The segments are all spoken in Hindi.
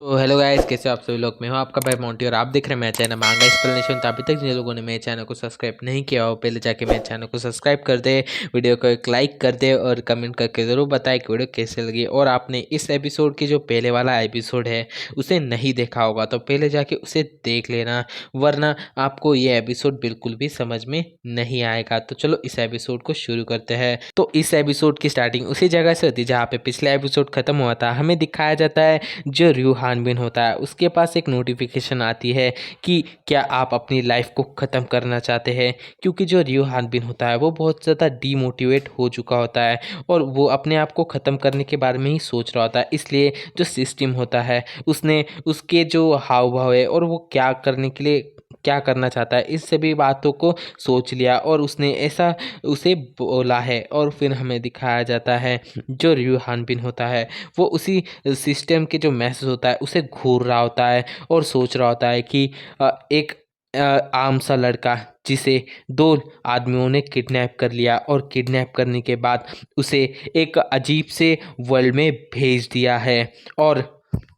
तो हेलो गाइस, कैसे हो आप सभी लोग। मैं हूं आपका भाई मोंटी और आप देख रहे हैं मेरा चैनल मांगा एक्सप्लेनेशन। तो अभी तक जिन लोगों ने मेरे चैनल को सब्सक्राइब नहीं किया हो, पहले जाके मेरे चैनल को सब्सक्राइब कर दे, वीडियो को एक लाइक कर दे और कमेंट करके ज़रूर बताएं कि वीडियो कैसे लगी। और आपने इस एपिसोड की जो पहले वाला एपिसोड है उसे नहीं देखा होगा तो पहले जाके उसे देख लेना, वरना आपको ये एपिसोड बिल्कुल भी समझ में नहीं आएगा। तो चलो इस एपिसोड को शुरू करते हैं। तो इस एपिसोड की स्टार्टिंग उसी जगह से होती है जहाँ पे पिछला एपिसोड खत्म हुआ था। हमें दिखाया जाता है जो र्यू हानबिन होता है उसके पास एक नोटिफिकेशन आती है कि क्या आप अपनी लाइफ को ख़त्म करना चाहते हैं, क्योंकि जो र्यू हानबिन होता है वो बहुत ज़्यादा डीमोटिवेट हो चुका होता है और वो अपने आप को ख़त्म करने के बारे में ही सोच रहा होता है। इसलिए जो सिस्टम होता है उसने उसके जो हाव भाव है और वो क्या करने के लिए क्या करना चाहता है इस सभी बातों को सोच लिया और उसने ऐसा उसे बोला है। और फिर हमें दिखाया जाता है जो र्यू हानबिन होता है वो उसी सिस्टम के जो मैसेज होता है उसे घूर रहा होता है और सोच रहा होता है कि एक आम सा लड़का जिसे दो आदमियों ने किडनैप कर लिया और किडनैप करने के बाद उसे एक अजीब से वर्ल्ड में भेज दिया है।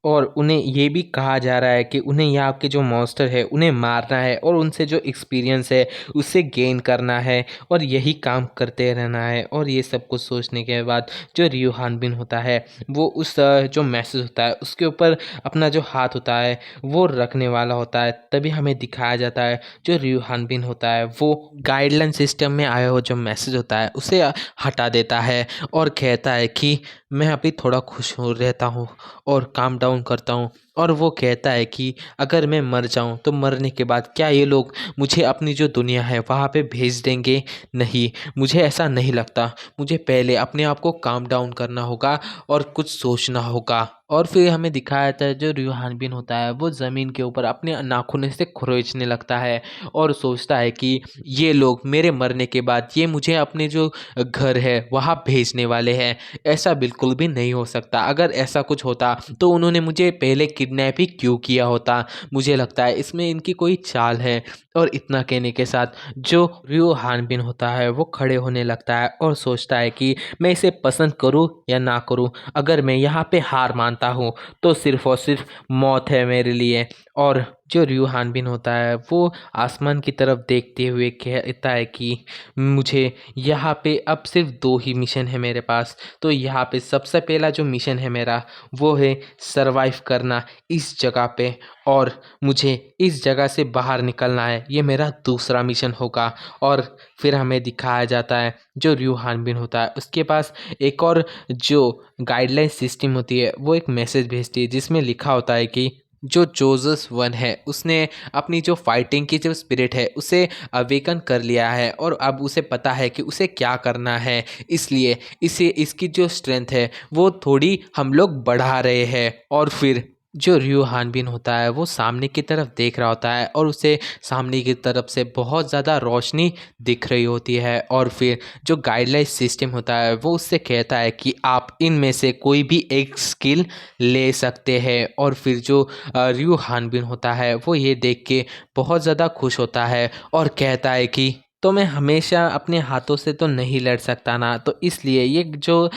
और उन्हें ये भी कहा जा रहा है कि उन्हें यहाँ के जो मॉन्स्टर है उन्हें मारना है और उनसे जो एक्सपीरियंस है उसे गेन करना है और यही काम करते रहना है। और ये सब कुछ सोचने के बाद जो र्यू हानबिन होता है वो उस जो मैसेज होता है उसके ऊपर अपना जो हाथ होता है वो रखने वाला होता है। तभी हमें दिखाया जाता है जो र्यू हानबिन होता है वो गाइडलाइन सिस्टम में आया हुआ जो मैसेज होता है उसे हटा देता है और कहता है कि मैं अभी थोड़ा खुश हो रहता हूँ और काम डाउन करता हूँ। और वो कहता है कि अगर मैं मर जाऊँ तो मरने के बाद क्या ये लोग मुझे अपनी जो दुनिया है वहाँ पे भेज देंगे? नहीं, मुझे ऐसा नहीं लगता। मुझे पहले अपने आप को काम डाउन करना होगा और कुछ सोचना होगा। और फिर हमें दिखाया जाता है जो र्यू हानबिन होता है वो ज़मीन के ऊपर अपने नाखून से खुरोचने लगता है और सोचता है कि ये लोग मेरे मरने के बाद ये मुझे अपने जो घर है वहाँ भेजने वाले हैं। ऐसा बिल्कुल भी नहीं हो सकता। अगर ऐसा कुछ होता तो उन्होंने मुझे पहले किडनैप ही क्यों किया होता। मुझे लगता है इसमें इनकी कोई चाल है। और इतना कहने के साथ जो र्यू हानबिन होता है वो खड़े होने लगता है और सोचता है कि मैं इसे पसंद करूं या ना करूं। अगर मैं यहाँ पे हार मानता हूँ तो सिर्फ और सिर्फ मौत है मेरे लिए। और जो र्यू हानबिन होता है वो आसमान की तरफ देखते हुए कहता है कि मुझे यहाँ पे अब सिर्फ दो ही मिशन है मेरे पास। तो यहाँ पे सबसे पहला जो मिशन है मेरा वो है सरवाइव करना इस जगह पे, और मुझे इस जगह से बाहर निकलना है, ये मेरा दूसरा मिशन होगा। और फिर हमें दिखाया जाता है जो र्यू हानबिन होता है उसके पास एक और जो गाइडलाइन सिस्टम होती है वो एक मैसेज भेजती है जिसमें लिखा होता है कि जो जोजस वन है उसने अपनी जो फाइटिंग की जो स्पिरिट है उसे अवेकन कर लिया है और अब उसे पता है कि उसे क्या करना है। इसलिए इसे इसकी जो स्ट्रेंथ है वो थोड़ी हम लोग बढ़ा रहे हैं। और फिर जो र्यू हानबिन होता है वो सामने की तरफ देख रहा होता है और उसे सामने की तरफ से बहुत ज़्यादा रोशनी दिख रही होती है। और फिर जो गाइडलाइन सिस्टम होता है वो उससे कहता है कि आप इनमें से कोई भी एक स्किल ले सकते हैं। और फिर जो र्यू हानबिन होता है वो ये देख के बहुत ज़्यादा खुश होता है और कहता है कि तो मैं हमेशा अपने हाथों से तो नहीं लड़ सकता ना, तो इसलिए ये जो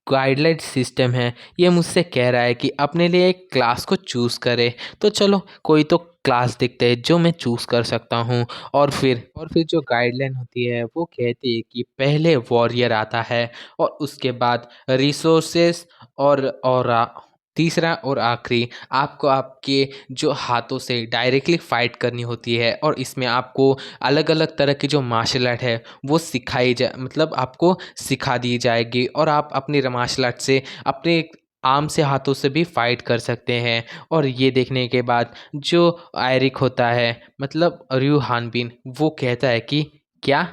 गाइडलाइन सिस्टम है ये मुझसे कह रहा है कि अपने लिए एक क्लास को चूज़ करे। तो चलो कोई तो क्लास देखते हैं जो मैं चूज़ कर सकता हूँ। और फिर जो गाइडलाइन होती है वो कहती है कि पहले वॉरियर आता है और उसके बाद रिसोर्सेस और तीसरा और आखिरी आपको आपके जो हाथों से डायरेक्टली फाइट करनी होती है। और इसमें आपको अलग अलग तरह की जो मार्शल आर्ट है वो सिखाई जा मतलब आपको सिखा दी जाएगी और आप अपनी मार्शल आर्ट से अपने आर्म से हाथों से भी फाइट कर सकते हैं। और ये देखने के बाद जो आयरिक होता है मतलब र्यू हानबिन वो कहता है कि क्या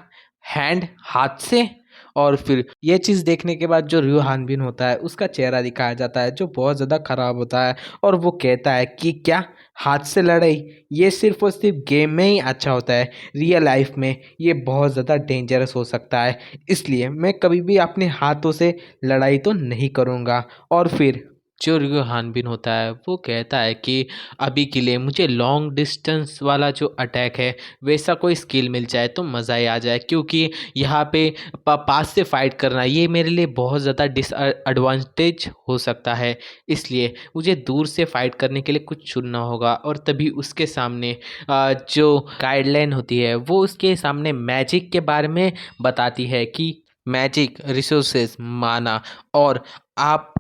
हैंड हाथ से। और फिर ये चीज़ देखने के बाद जो र्यू हानबिन होता है उसका चेहरा दिखाया जाता है जो बहुत ज़्यादा ख़राब होता है और वो कहता है कि क्या हाथ से लड़ाई, ये सिर्फ और सिर्फ गेम में ही अच्छा होता है, रियल लाइफ में ये बहुत ज़्यादा डेंजरस हो सकता है। इसलिए मैं कभी भी अपने हाथों से लड़ाई तो नहीं करूँगा। और फिर जो रियो हानबिन होता है वो कहता है कि अभी के लिए मुझे लॉन्ग डिस्टेंस वाला जो अटैक है वैसा कोई स्किल मिल जाए तो मज़ा ही आ जाए, क्योंकि यहाँ पे पास से फाइट करना ये मेरे लिए बहुत ज़्यादा डिसएडवांटेज हो सकता है। इसलिए मुझे दूर से फाइट करने के लिए कुछ चुनना होगा, और तभी उसके सामने जो गाइडलाइन होती है वो उसके सामने मैजिक के बारे में बताती है कि मैजिक रिसोर्सेज माना, और आप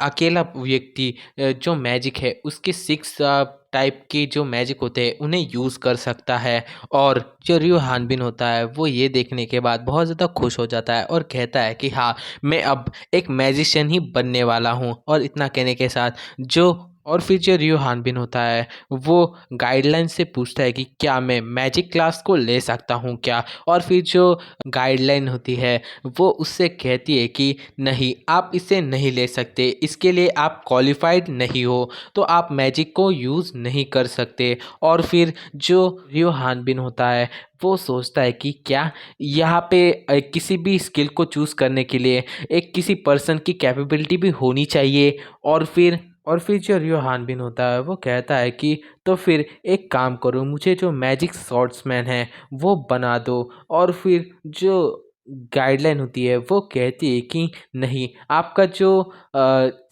अकेला व्यक्ति जो मैजिक है उसके 6 टाइप के जो मैजिक होते हैं उन्हें यूज़ कर सकता है। और जो रियो हानबिन होता है वो ये देखने के बाद बहुत ज़्यादा खुश हो जाता है और कहता है कि हाँ, मैं अब एक मैजिशियन ही बनने वाला हूँ। और इतना कहने के साथ जो और फिर जो रियो हानबिन होता है वो गाइडलाइन से पूछता है कि क्या मैं मैजिक क्लास को ले सकता हूँ क्या। और फिर जो गाइडलाइन होती है वो उससे कहती है कि नहीं, आप इसे नहीं ले सकते, इसके लिए आप क्वालिफाइड नहीं हो, तो आप मैजिक को यूज़ नहीं कर सकते। और फिर जो रियो हानबिन होता है वो सोचता है कि क्या यहाँ पे किसी भी स्किल को चूज़ करने के लिए एक किसी पर्सन की कैपेबिलिटी भी होनी चाहिए। और फिर जो रियो हानबिन होता है वो कहता है कि तो फिर एक काम करो, मुझे जो मैजिक सॉर्ट्समैन है वो बना दो। और फिर जो गाइडलाइन होती है वो कहती है कि नहीं, आपका जो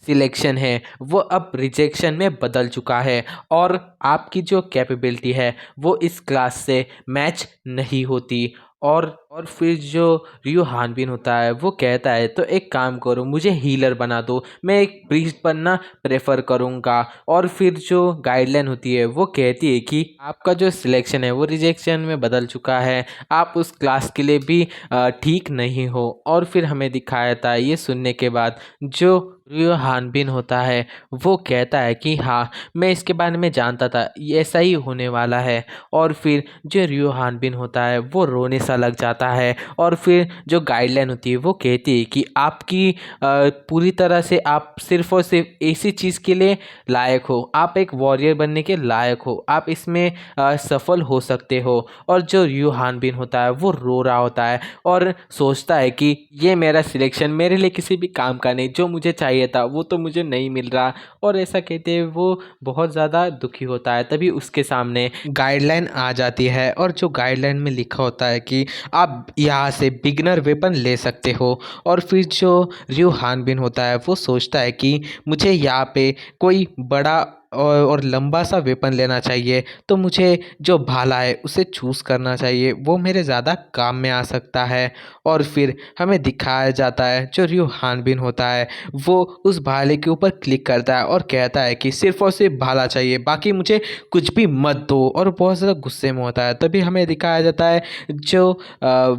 सिलेक्शन है वो अब रिजेक्शन में बदल चुका है, और आपकी जो कैपेबिलिटी है वो इस क्लास से मैच नहीं होती। और फिर जो रियो हानबिन होता है वो कहता है तो एक काम करो, मुझे हीलर बना दो, मैं एक प्रीस्ट बनना प्रेफर करूँगा। और फिर जो गाइडलाइन होती है वो कहती है कि आपका जो सिलेक्शन है वो रिजेक्शन में बदल चुका है, आप उस क्लास के लिए भी ठीक नहीं हो। और फिर हमें दिखाया था ये सुनने के बाद जो रियो हानबिन होता है वो कहता है कि हाँ, मैं इसके बारे में जानता था, ये ऐसा ही होने वाला है। और फिर जो रियो हानबिन होता है वो रोने सा लग जाता है। और फिर जो गाइडलाइन होती है वो कहती है कि आपकी पूरी तरह से आप सिर्फ और सिर्फ ऐसी चीज़ के लिए लायक हो, आप एक वॉरियर बनने के लायक हो, आप इसमें सफल हो सकते हो। और जो रियो हानबिन होता है वो रो रहा होता है और सोचता है कि ये मेरा सिलेक्शन मेरे लिए किसी भी काम का नहीं, जो मुझे चाहिए था वो तो मुझे नहीं मिल रहा। और ऐसा कहते हुए वो बहुत ज़्यादा दुखी होता है। तभी उसके सामने गाइडलाइन आ जाती है, और जो गाइडलाइन में लिखा होता है कि आप यहाँ से बिगिनर वेपन ले सकते हो। और फिर जो रियो हानबिन होता है वो सोचता है कि मुझे यहाँ पे कोई बड़ा और लंबा सा वेपन लेना चाहिए, तो मुझे जो भाला है उसे चूज़ करना चाहिए, वो मेरे ज़्यादा काम में आ सकता है। और फिर हमें दिखाया जाता है जो रियो हानबिन होता है वो उस भाले के ऊपर क्लिक करता है और कहता है कि सिर्फ और सिर्फ भाला चाहिए, बाकी मुझे कुछ भी मत दो। और बहुत ज़्यादा गुस्से में होता है। तभी हमें दिखाया जाता है जो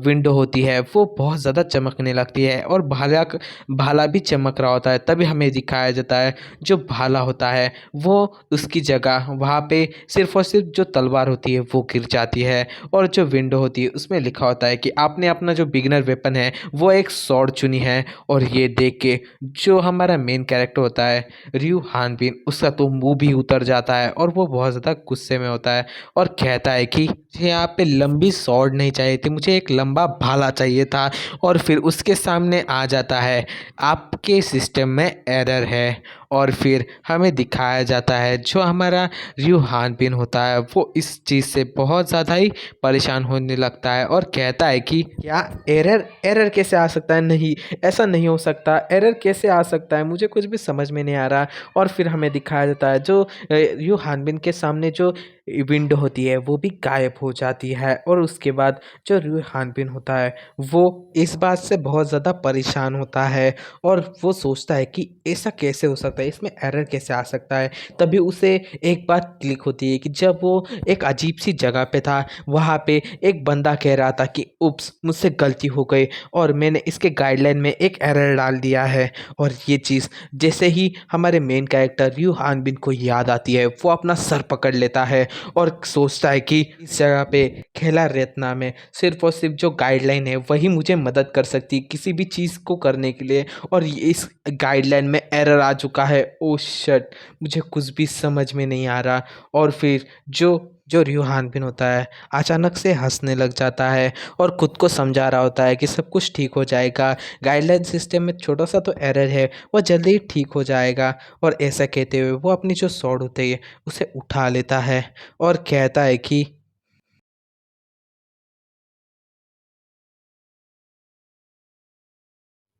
विंडो होती है वो बहुत ज़्यादा चमकने लगती है, और भाला भी चमक रहा होता है। तभी हमें दिखाया जाता है जो भाला होता है वो उसकी जगह वहाँ पे सिर्फ और सिर्फ जो तलवार होती है वो गिर जाती है। और जो विंडो होती है उसमें लिखा होता है कि आपने अपना जो बिगिनर वेपन है वो एक स्वॉर्ड चुनी है। और ये देख के जो हमारा मेन कैरेक्टर होता है रियो हानबिन, उसका तो मुंह भी उतर जाता है और वो बहुत ज़्यादा गुस्से में होता है और कहता है कि मुझे यहाँ पे लंबी स्वॉर्ड नहीं चाहिए थी, मुझे एक लंबा भाला चाहिए था। और फिर उसके सामने आ जाता है आपके सिस्टम में एरर है। और फिर हमें दिखाया जाता है जो हमारा रियो हानबिन होता है वो इस चीज़ से बहुत ज़्यादा ही परेशान होने लगता है और कहता है कि क्या एरर एरर कैसे आ सकता है, नहीं ऐसा नहीं हो सकता, एरर कैसे आ सकता है, मुझे कुछ भी समझ में नहीं आ रहा। और फिर हमें दिखाया जाता है जो रियो हानबिन के सामने जो विंडो होती है वो भी गायब हो जाती है। और उसके बाद जो रियो हानबिन होता है वो इस बात से बहुत ज़्यादा परेशान होता है और वो सोचता है कि ऐसा कैसे हो सकता है, इसमें एरर कैसे आ सकता है। तभी उसे एक बात क्लिक होती है कि जब वो एक अजीब सी जगह पे था, वहाँ पे एक बंदा कह रहा था कि उप्स, मुझसे गलती हो गई और मैंने इसके गाइडलाइन में एक एरर डाल दिया है। और ये चीज़ जैसे ही हमारे मेन कैरेक्टर रियो हानबिन को याद आती है वो अपना सर पकड़ लेता है और सोचता है कि इस जगह पे खेला रेतना में सिर्फ और सिर्फ जो गाइडलाइन है वही मुझे मदद कर सकती है किसी भी चीज़ को करने के लिए। और इस गाइडलाइन में एरर आ चुका है। ओ शिट, मुझे कुछ भी समझ में नहीं आ रहा। और फिर जो जो रियो हानबिन होता है अचानक से हंसने लग जाता है और खुद को समझा रहा होता है कि सब कुछ ठीक हो जाएगा, गाइडलाइन सिस्टम में छोटा सा तो एरर है, वो जल्दी ही ठीक हो जाएगा। और ऐसा कहते हुए वो अपनी जो स्वॉर्ड होती है उसे उठा लेता है और कहता है कि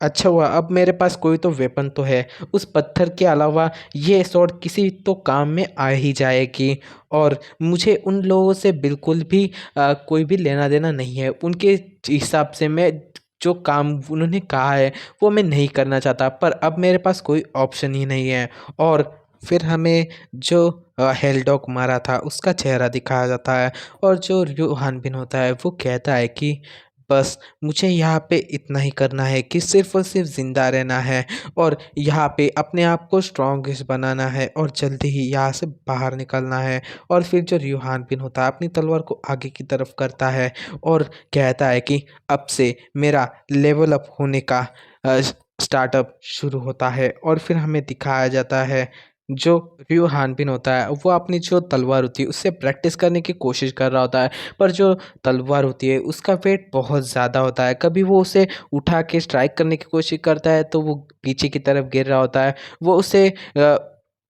अच्छा हुआ अब मेरे पास कोई तो वेपन तो है, उस पत्थर के अलावा ये स्वॉर्ड किसी तो काम में आ ही जाएगी। और मुझे उन लोगों से बिल्कुल भी कोई भी लेना देना नहीं है, उनके हिसाब से मैं जो काम उन्होंने कहा है वो मैं नहीं करना चाहता, पर अब मेरे पास कोई ऑप्शन ही नहीं है। और फिर हमें जो हेलडॉग मारा था उसका चेहरा दिखाया जाता है और जो र्यो हानबिन होता है वो कहता है कि बस मुझे यहाँ पे इतना ही करना है कि सिर्फ़ और सिर्फ़ ज़िंदा रहना है और यहाँ पे अपने आप को स्ट्रॉन्गेस्ट बनाना है और जल्दी ही यहाँ से बाहर निकलना है। और फिर जो र्यूहान बिन होता है अपनी तलवार को आगे की तरफ करता है और कहता है कि अब से मेरा लेवल अप होने का स्टार्टअप शुरू होता है। और फिर हमें दिखाया जाता है जो र्यू हानबिन होता है वो अपनी जो तलवार होती है उससे प्रैक्टिस करने की कोशिश कर रहा होता है, पर जो तलवार होती है उसका वेट बहुत ज़्यादा होता है। कभी वो उसे उठा के स्ट्राइक करने की कोशिश करता है तो वो पीछे की तरफ गिर रहा होता है, वो उसे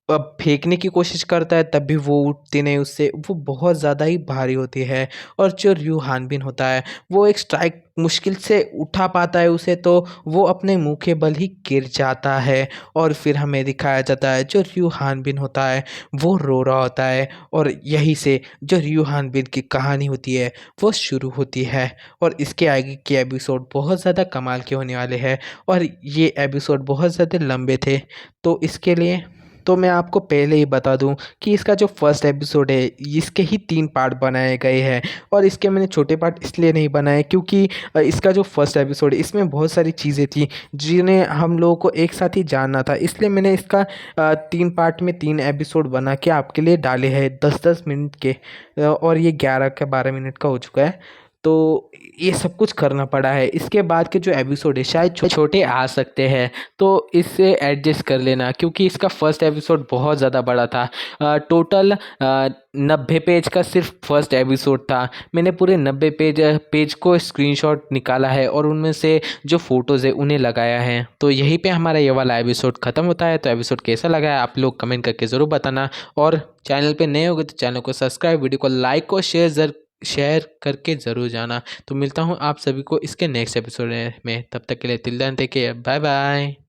फेंकने की कोशिश करता है तब भी वो उठती नहीं उससे, वो बहुत ज़्यादा ही भारी होती है। और जो र्यू हानबिन होता है वो एक स्ट्राइक मुश्किल से उठा पाता है उसे, तो वो अपने मुंह के बल ही गिर जाता है। और फिर हमें दिखाया जाता है जो र्यू हानबिन होता है वो रो रहा होता है और यहीं से जो र्यू हानबिन की कहानी होती है वो शुरू होती है। और इसके आगे के एपिसोड बहुत ज़्यादा कमाल के होने वाले हैं और ये एपिसोड बहुत ज़्यादा लंबे थे, तो इसके लिए तो मैं आपको पहले ही बता दूं कि इसका जो फर्स्ट एपिसोड है इसके ही 3 पार्ट बनाए गए हैं। और इसके मैंने छोटे पार्ट इसलिए नहीं बनाए क्योंकि इसका जो फर्स्ट एपिसोड है इसमें बहुत सारी चीज़ें थी जिन्हें हम लोगों को एक साथ ही जानना था, इसलिए मैंने इसका 3 पार्ट में 3 एपिसोड बना के आपके लिए डाले हैं 10-10 मिनट के। और ये 11 का 12 मिनट का हो चुका है, तो ये सब कुछ करना पड़ा है। इसके बाद के जो एपिसोड है शायद छोटे आ सकते हैं, तो इससे एडजस्ट कर लेना क्योंकि इसका फर्स्ट एपिसोड बहुत ज़्यादा बड़ा था। टोटल 90 पेज का सिर्फ फर्स्ट एपिसोड था। मैंने पूरे 90 पेज को स्क्रीनशॉट निकाला है और उनमें से जो फ़ोटोज़ है उन्हें लगाया है। तो यहीं पे हमारा ये वाला एपिसोड ख़त्म होता है। तो एपिसोड कैसा लगा है आप लोग कमेंट करके ज़रूर बताना, और चैनल पे नए होगे तो चैनल को सब्सक्राइब, वीडियो को लाइक और शेयर करके ज़रूर जाना। तो मिलता हूँ आप सभी को इसके नेक्स्ट एपिसोड में, तब तक के लिए till then take care, bye bye.